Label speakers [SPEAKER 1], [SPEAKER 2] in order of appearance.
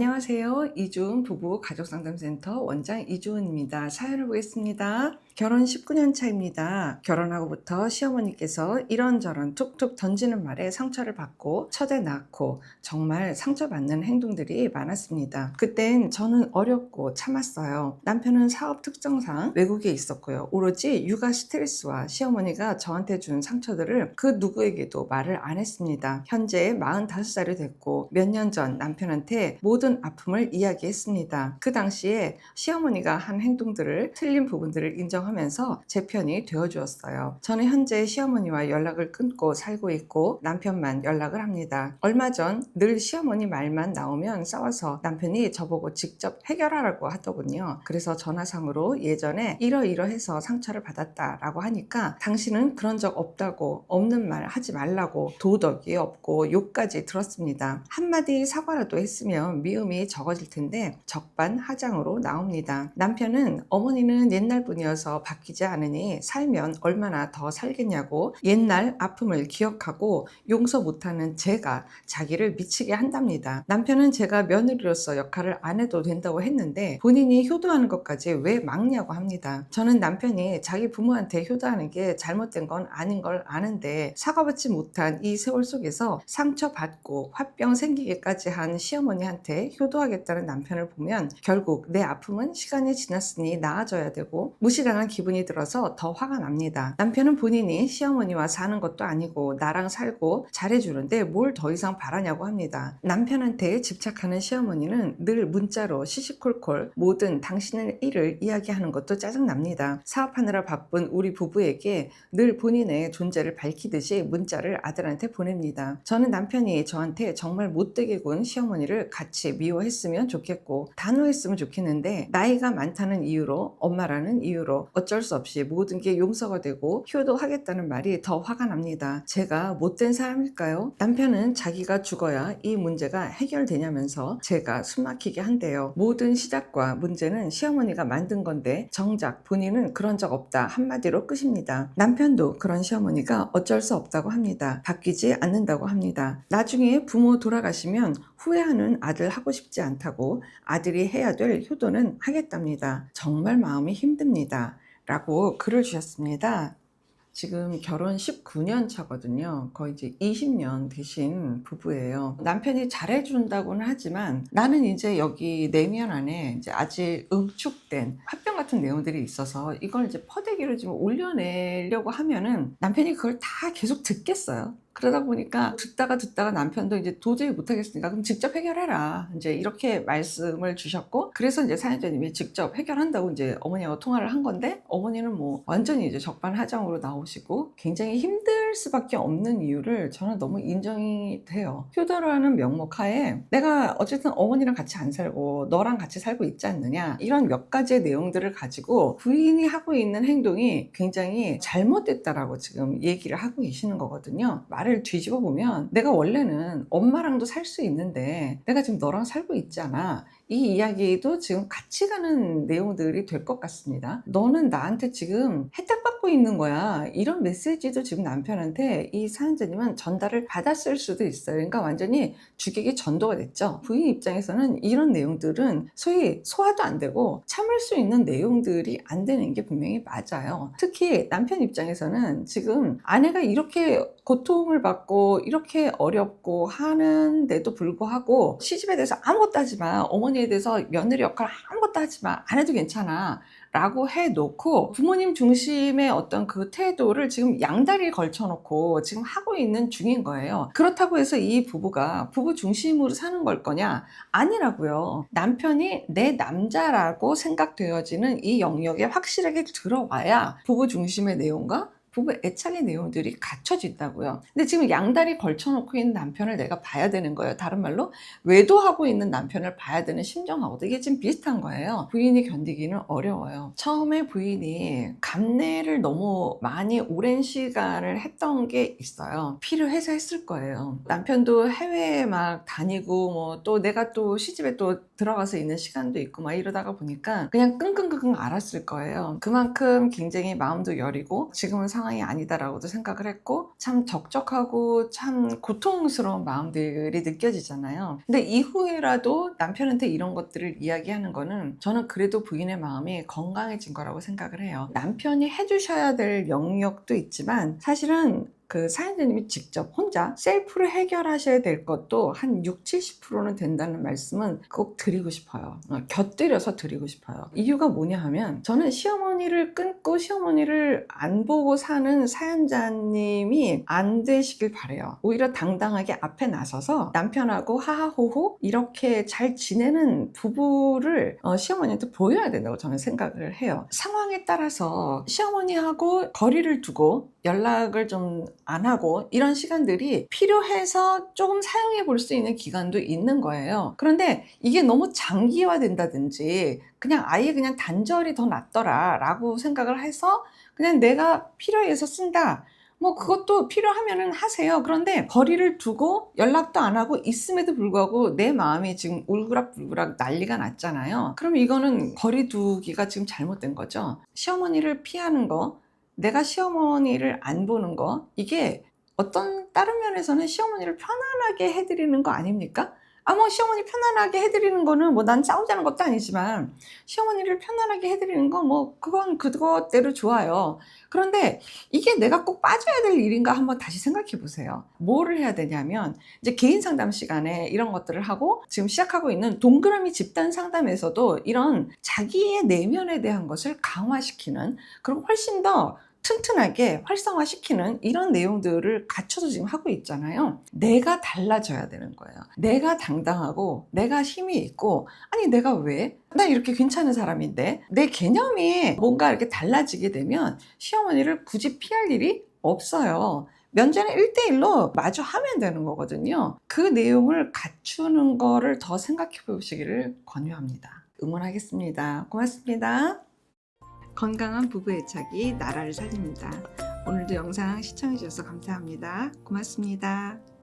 [SPEAKER 1] 안녕하세요. 이주은 부부 가족상담센터 원장 이주은입니다. 사연을 보겠습니다. 결혼 19년 차입니다. 결혼하고부터 시어머니께서 이런저런 툭툭 던지는 말에 상처를 받고 첫애 낳고 정말 상처받는 행동들이 많았습니다. 그땐 저는 어렵고 참았어요. 남편은 사업 특성상 외국에 있었고요. 오로지 육아 스트레스와 시어머니가 저한테 준 상처들을 그 누구에게도 말을 안 했습니다. 현재 45살이 됐고 몇 년 전 남편한테 모든 아픔을 이야기했습니다. 그 당시에 시어머니가 한 행동들을 틀린 부분들을 인정하면서 제 편이 되어주었어요. 저는 현재 시어머니와 연락을 끊고 살고 있고 남편만 연락을 합니다. 얼마 전 늘 시어머니 말만 나오면 싸워서 남편이 저보고 직접 해결하라고 하더군요. 그래서 전화상으로 예전에 이러이러해서 상처를 받았다라고 하니까 당신은 그런 적 없다고, 없는 말 하지 말라고, 도덕이 없고 욕까지 들었습니다. 한마디 사과라도 했으면 미움이 적어질 텐데 적반하장으로 나옵니다. 남편은 어머니는 옛날 분이어서 바뀌지 않으니 살면 얼마나 더 살겠냐고 옛날 아픔을 기억하고 용서 못하는 제가 자기를 미치게 한답니다. 남편은 제가 며느리로서 역할을 안 해도 된다고 했는데 본인이 효도하는 것까지 왜 막냐고 합니다. 저는 남편이 자기 부모한테 효도하는 게 잘못된 건 아닌 걸 아는데 사과받지 못한 이 세월 속에서 상처받고 화병 생기기까지 한 시어머니한테 효도하겠다는 남편을 보면 결국 내 아픔은 시간이 지났으니 나아져야 되고 무시당한 기분이 들어서 더 화가 납니다. 남편은 본인이 시어머니와 사는 것도 아니고 나랑 살고 잘해주는데 뭘 더 이상 바라냐고 합니다. 남편한테 집착하는 시어머니는 늘 문자로 시시콜콜 모든 당신의 일을 이야기하는 것도 짜증납니다. 사업하느라 바쁜 우리 부부에게 늘 본인의 존재를 밝히듯이 문자를 아들한테 보냅니다. 저는 남편이 저한테 정말 못되게 군 시어머니를 같이 미워했으면 좋겠고 단호했으면 좋겠는데 나이가 많다는 이유로 엄마라는 이유로 어쩔 수 없이 모든 게 용서가 되고 효도하겠다는 말이 더 화가 납니다. 제가 못된 사람일까요? 남편은 자기가 죽어야 이 문제가 해결되냐면서 제가 숨막히게 한대요. 모든 시작과 문제는 시어머니가 만든 건데 정작 본인은 그런 적 없다 한마디로 끝입니다. 남편도 그런 시어머니가 어쩔 수 없다고 합니다. 바뀌지 않는다고 합니다. 나중에 부모 돌아가시면 후회하는 아들 하고 싶지 않다고 아들이 해야 될 효도는 하겠답니다. 정말 마음이 힘듭니다. 라고 글을 주셨습니다. 지금 결혼 19년 차거든요. 거의 이제 20년 되신 부부예요. 남편이 잘해준다고는 하지만 나는 이제 여기 내면 안에 이제 아직 응축된 화병 같은 내용들이 있어서 이걸 이제 퍼대기로 좀 올려내려고 하면은 남편이 그걸 다 계속 듣겠어요. 그러다 보니까 듣다가 남편도 이제 도저히 못하겠으니까 그럼 직접 해결해라. 이제 이렇게 말씀을 주셨고, 그래서 이제 사연자님이 직접 해결한다고 이제 어머니하고 통화를 한 건데, 어머니는 뭐 완전히 이제 적반하장으로 나오시고 굉장히 힘들 수밖에 없는 이유를 저는 너무 인정이 돼요. 효도라는 명목 하에 내가 어쨌든 어머니랑 같이 안 살고 너랑 같이 살고 있지 않느냐, 이런 몇 가지의 내용들을 가지고 부인이 하고 있는 행동이 굉장히 잘못됐다라고 지금 얘기를 하고 계시는 거거든요. 말을 뒤집어 보면 내가 원래는 엄마랑도 살 수 있는데 내가 지금 너랑 살고 있잖아. 이 이야기도 지금 같이 가는 내용들이 될 것 같습니다. 너는 나한테 지금 혜택받고 있는 거야. 이런 메시지도 지금 남편한테 이 사연자님은 전달을 받았을 수도 있어요. 그러니까 완전히 주객이 전도가 됐죠. 부인 입장에서는 이런 내용들은 소위 소화도 안 되고 참을 수 있는 내용들이 안 되는 게 분명히 맞아요. 특히 남편 입장에서는 지금 아내가 이렇게 고통을 받고 이렇게 어렵고 하는데도 불구하고 시집에 대해서 아무것도 하지 마, 어머니에 대해서 며느리 역할 아무것도 하지 마, 안 해도 괜찮아 라고 해놓고 부모님 중심의 어떤 그 태도를 지금 양다리에 걸쳐놓고 지금 하고 있는 중인 거예요. 그렇다고 해서 이 부부가 부부 중심으로 사는 걸 거냐? 아니라고요. 남편이 내 남자라고 생각되어지는 이 영역에 확실하게 들어와야 부부 중심의 내용과 부부 애착의 내용들이 갖춰진다고요. 근데 지금 양다리 걸쳐놓고 있는 남편을 내가 봐야 되는 거예요. 다른 말로 외도하고 있는 남편을 봐야 되는 심정하고도 이게 지금 비슷한 거예요. 부인이 견디기는 어려워요. 처음에 부인이 감내를 너무 많이 오랜 시간을 했던 게 있어요. 필요해서 했을 거예요. 남편도 해외에 막 다니고 뭐 또 내가 또 시집에 또 들어가서 있는 시간도 있고 막 이러다가 보니까 그냥 끙끙끙끙 앓았을 거예요. 그만큼 굉장히 마음도 여리고 지금은 상황이 아니다라고도 생각을 했고 참 적적하고 참 고통스러운 마음들이 느껴지잖아요. 근데 이후에라도 남편한테 이런 것들을 이야기하는 거는 저는 그래도 부인의 마음이 건강해진 거라고 생각을 해요. 남편이 해주셔야 될 영역도 있지만 사실은 그 사연자님이 직접 혼자 셀프로 해결하셔야 될 것도 한 60, 70%는 된다는 말씀은 꼭 드리고 싶어요. 곁들여서 드리고 싶어요. 이유가 뭐냐 하면 저는 시어머니를 끊고 시어머니를 안 보고 사는 사연자님이 안 되시길 바래요. 오히려 당당하게 앞에 나서서 남편하고 하하호호 이렇게 잘 지내는 부부를 시어머니한테 보여야 된다고 저는 생각을 해요. 상황에 따라서 시어머니하고 거리를 두고 연락을 좀 안 하고 이런 시간들이 필요해서 조금 사용해 볼 수 있는 기간도 있는 거예요. 그런데 이게 너무 장기화 된다든지 그냥 아예 그냥 단절이 더 낫더라 라고 생각을 해서 그냥 내가 필요해서 쓴다, 뭐 그것도 필요하면은 하세요. 그런데 거리를 두고 연락도 안 하고 있음에도 불구하고 내 마음이 지금 울그락불그락 난리가 났잖아요. 그럼 이거는 거리 두기가 지금 잘못된 거죠. 시어머니를 피하는 거, 내가 시어머니를 안 보는 거, 이게 어떤 다른 면에서는 시어머니를 편안하게 해드리는 거 아닙니까? 뭐 시어머니 편안하게 해드리는 거는 뭐 난 싸우자는 것도 아니지만 시어머니를 편안하게 해드리는 거 뭐 그건 그것대로 좋아요. 그런데 이게 내가 꼭 빠져야 될 일인가 한번 다시 생각해 보세요. 뭐를 해야 되냐면 이제 개인 상담 시간에 이런 것들을 하고 지금 시작하고 있는 동그라미 집단 상담에서도 이런 자기의 내면에 대한 것을 강화시키는, 그리고 훨씬 더 튼튼하게 활성화시키는 이런 내용들을 갖춰서 지금 하고 있잖아요. 내가 달라져야 되는 거예요. 내가 당당하고 내가 힘이 있고, 아니 내가 왜? 나 이렇게 괜찮은 사람인데, 내 개념이 뭔가 이렇게 달라지게 되면 시어머니를 굳이 피할 일이 없어요. 면전에 1대1로 마주 하면 되는 거거든요. 그 내용을 갖추는 거를 더 생각해 보시기를 권유합니다. 응원하겠습니다. 고맙습니다. 건강한 부부 애착이 나라를 살립니다. 오늘도 영상 시청해 주셔서 감사합니다. 고맙습니다.